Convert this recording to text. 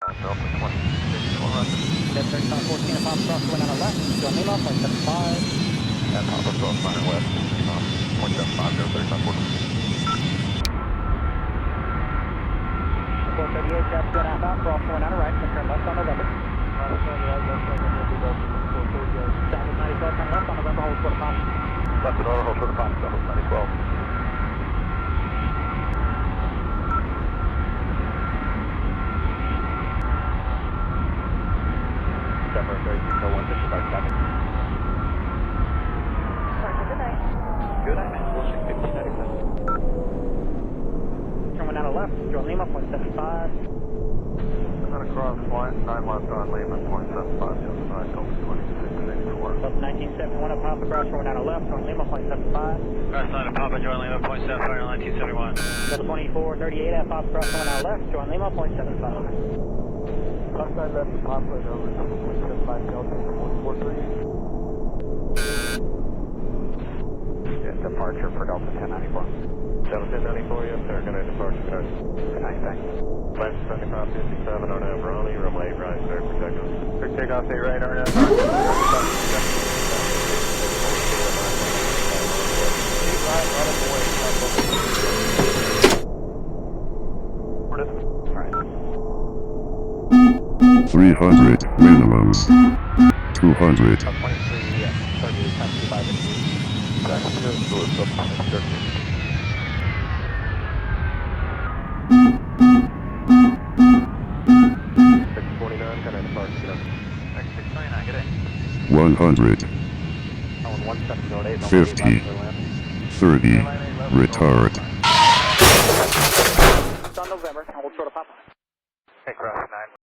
Delta 26, Dead 3514 and Papa Cross going on the left. John Lima, 0.75. and Papa Cross Fire West, 0.75, 3514. 438, Jets 2.5 out, cross going on the right, and turn left on November. Southwest 9012, turn left on November, hold short of Papa. Left and order, hold short of Papa, Southwest 9012. Denver 3601, disregard traffic. Sergeant, good night. Good night, man. We'll see 1597. Turn one on the left, John Lima, 0.75. And then across, 9 left on Lehman, 0.75, just 9, Delta 26, 64. Delta 1971 at Papa Cross going on the left, John Lima, 0.75. Cross line of Papa, Join Lima, 0.75, 1971. Delta 2438 at Papa Cross going on the left, John Lima, 0.75. Left side left to Papa, over 0.75, Delta 143. Yes, departure for Delta 1094. Delta 1094, yes sir, good night, departure, good night. Good night, thanks. Left 7557 on Abroni, runway right, sir, protect us. Quick takeoff, 8 right, RNF. 300 minimums. 200. 23, yeah, 38, 75, Jackson, so it's up on the 649, good night, departure, good night. 629, good day. 100. 50. 30. Retard. It's on November, hold short of Papa. Hey, cross 9.